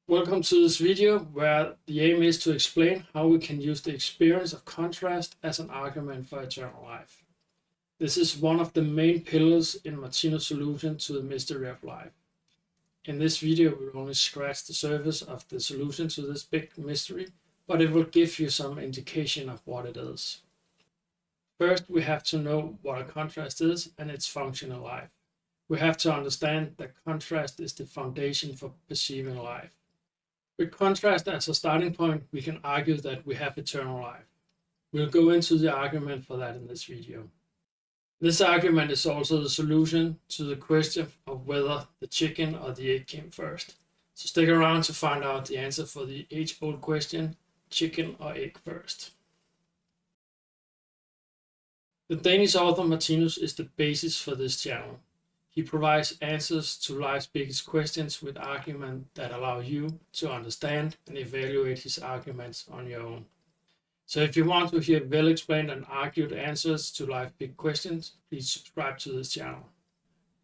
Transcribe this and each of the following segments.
Welcome to this video where the aim is to explain how we can use the experience of contrast as an argument for eternal life. This is one of the main pillars in Martinus' solution to the mystery of life. In this video we will only scratch the surface of the solution to this big mystery, but it will give you some indication of what it is. First, we have to know what a contrast is and its function in life. We have to understand that contrast is the foundation for perceiving life. With contrast as a starting point, we can argue that we have eternal life. We'll go into the argument for that in this video. This argument is also the solution to the question of whether the chicken or the egg came first. So stick around to find out the answer for the age-old question, chicken or egg first. The Danish author Martinus is the basis for this channel. He provides answers to life's biggest questions with arguments that allow you to understand and evaluate his arguments on your own. So if you want to hear well-explained and argued answers to life's big questions, please subscribe to this channel.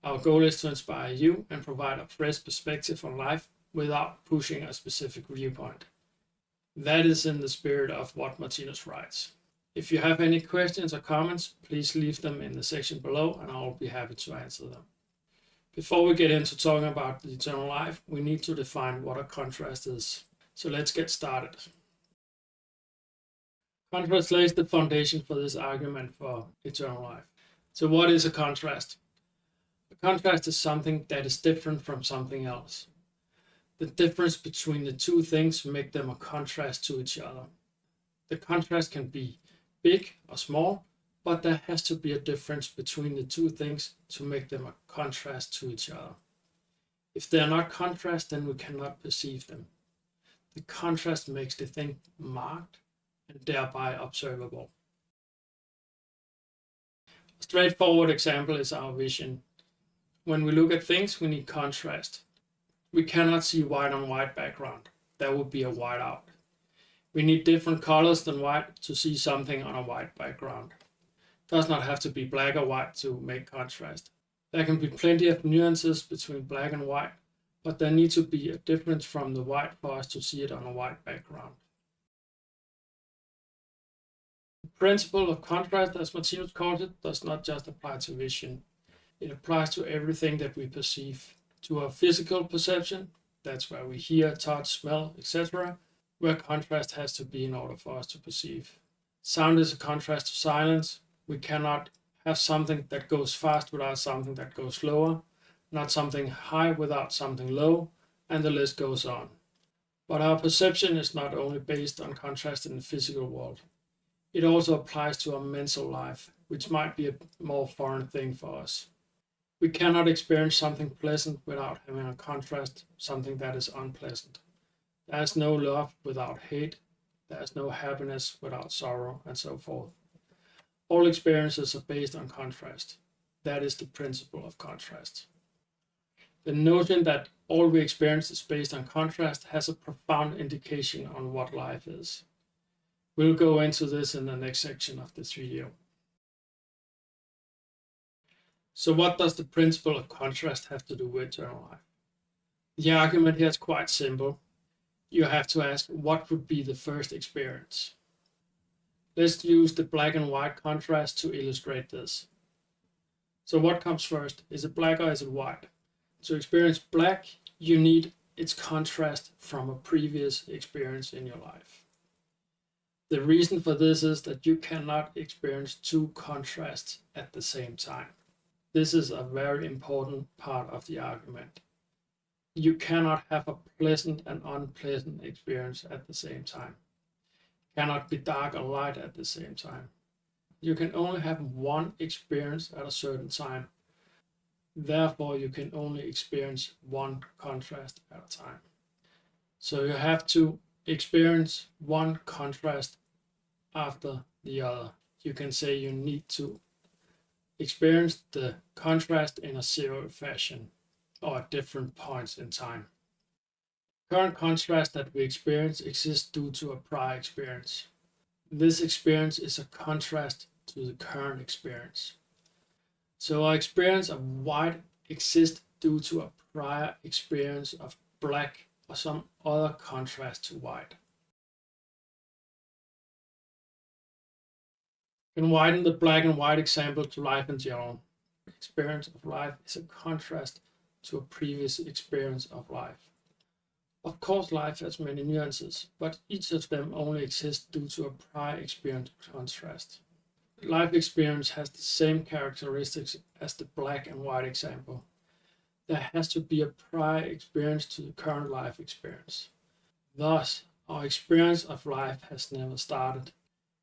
Our goal is to inspire you and provide a fresh perspective on life without pushing a specific viewpoint. That is in the spirit of what Martinus writes. If you have any questions or comments, please leave them in the section below and I will be happy to answer them. Before we get into talking about the eternal life, we need to define what a contrast is. So let's get started. Contrast lays the foundation for this argument for eternal life. So what is a contrast? A contrast is something that is different from something else. The difference between the two things make them a contrast to each other. The contrast can be big or small, but there has to be a difference between the two things to make them a contrast to each other. If they are not contrast, then we cannot perceive them. The contrast makes the thing marked and thereby observable. A straightforward example is our vision. When we look at things, we need contrast. We cannot see white on white background. That would be a whiteout. We need different colors than white to see something on a white background. It does not have to be black or white to make contrast. There can be plenty of nuances between black and white, but there needs to be a difference from the white for us to see it on a white background. The principle of contrast, as Martinus calls it, does not just apply to vision. It applies to everything that we perceive. To our physical perception, that's where we hear, touch, smell, etc., where contrast has to be in order for us to perceive. Sound is a contrast to silence. We cannot have something that goes fast without something that goes slower, not something high without something low, and the list goes on. But our perception is not only based on contrast in the physical world. It also applies to our mental life, which might be a more foreign thing for us. We cannot experience something pleasant without having a contrast, something that is unpleasant. There is no love without hate, there is no happiness without sorrow, and so forth. All experiences are based on contrast. That is the principle of contrast. The notion that all we experience is based on contrast has a profound indication on what life is. We'll go into this in the next section of this video. So what does the principle of contrast have to do with eternal life? The argument here is quite simple. You have to ask what would be the first experience. Let's use the black and white contrast to illustrate this. So what comes first? Is it black or is it white? To experience black, you need its contrast from a previous experience in your life. The reason for this is that you cannot experience two contrasts at the same time. This is a very important part of the argument. You cannot have a pleasant and unpleasant experience at the same time. Cannot be dark or light at the same time. You can only have one experience at a certain time. Therefore, you can only experience one contrast at a time. So you have to experience one contrast after the other. You can say you need to experience the contrast in a serial fashion or at different points in time. Current contrast that we experience exists due to a prior experience. This experience is a contrast to the current experience. So our experience of white exists due to a prior experience of black or some other contrast to white. You can widen the black and white example to life in general. The experience of life is a contrast to a previous experience of life. Of course, life has many nuances, but each of them only exists due to a prior experience contrast. Life experience has the same characteristics as the black and white example. There has to be a prior experience to the current life experience. Thus, our experience of life has never started.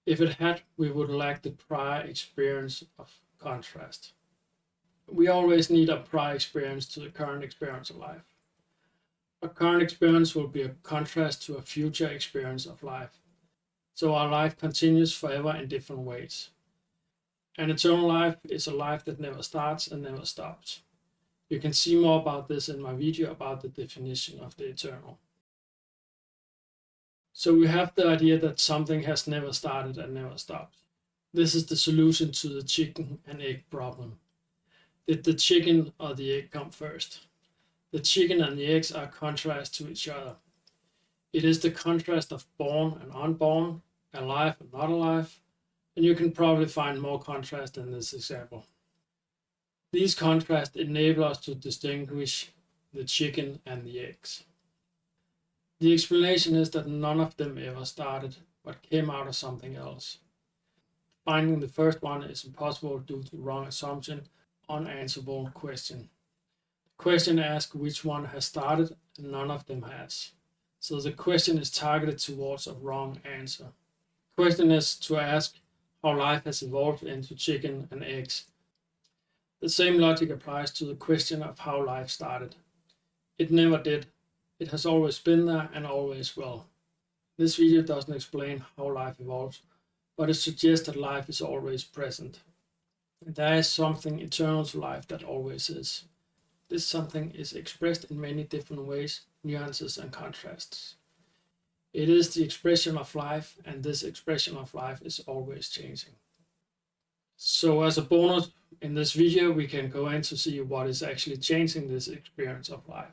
If it had, we would lack the prior experience of contrast. We always need a prior experience to the current experience of life. A current experience will be a contrast to a future experience of life. So our life continues forever in different ways. An eternal life is a life that never starts and never stops. You can see more about this in my video about the definition of the eternal. So we have the idea that something has never started and never stopped. This is the solution to the chicken and egg problem. Did the chicken or the egg come first? The chicken and the eggs are contrast to each other. It is the contrast of born and unborn, alive and not alive, and you can probably find more contrast in this example. These contrasts enable us to distinguish the chicken and the eggs. The explanation is that none of them ever started, but came out of something else. Finding the first one is impossible due to wrong assumption, unanswerable question. The question asks which one has started, and none of them has. So the question is targeted towards a wrong answer. The question is to ask how life has evolved into chicken and eggs. The same logic applies to the question of how life started. It never did. It has always been there and always will. This video doesn't explain how life evolves, but it suggests that life is always present. There is something eternal to life that always is. This something is expressed in many different ways, nuances and contrasts. It is the expression of life, and this expression of life is always changing. So as a bonus, in this video we can go in to see what is actually changing this experience of life.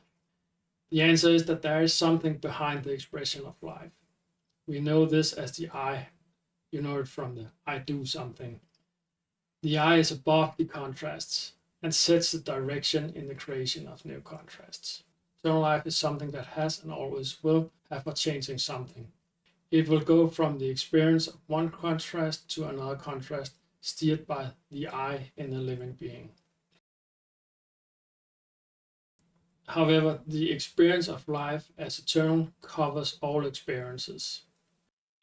The answer is that there is something behind the expression of life. We know this as the I. You know it from the I do something. The I is above the contrasts and sets the direction in the creation of new contrasts. Eternal life is something that has and always will have a changing something. It will go from the experience of one contrast to another contrast, steered by the I in the living being. However, the experience of life as eternal covers all experiences.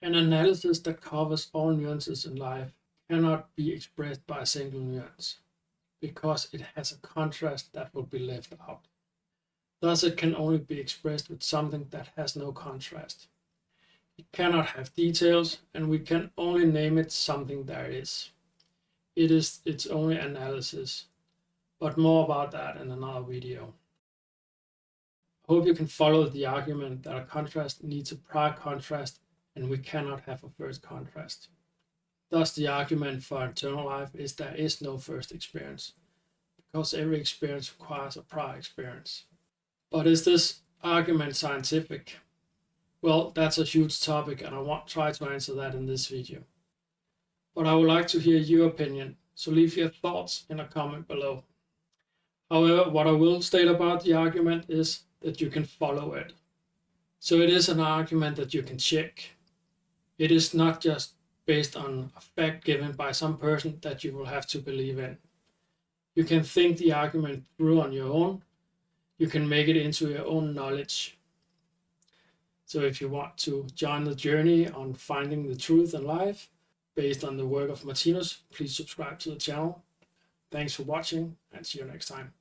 An analysis that covers all nuances in life cannot be expressed by a single nuance, because it has a contrast that will be left out. Thus, it can only be expressed with something that has no contrast. It cannot have details, and we can only name it something there is. It is its only analysis, but more about that in another video. I hope you can follow the argument that a contrast needs a prior contrast, and we cannot have a first contrast. Thus, the argument for eternal life is there is no first experience, because every experience requires a prior experience. But is this argument scientific? Well, that's a huge topic, and I won't try to answer that in this video. But I would like to hear your opinion, so leave your thoughts in a comment below. However, what I will state about the argument is that you can follow it. So it is an argument that you can check. It is not just based on a fact given by some person that you will have to believe in. You can think the argument through on your own. You can make it into your own knowledge. So if you want to join the journey on finding the truth in life based on the work of Martinus, please subscribe to the channel. Thanks for watching, and see you next time.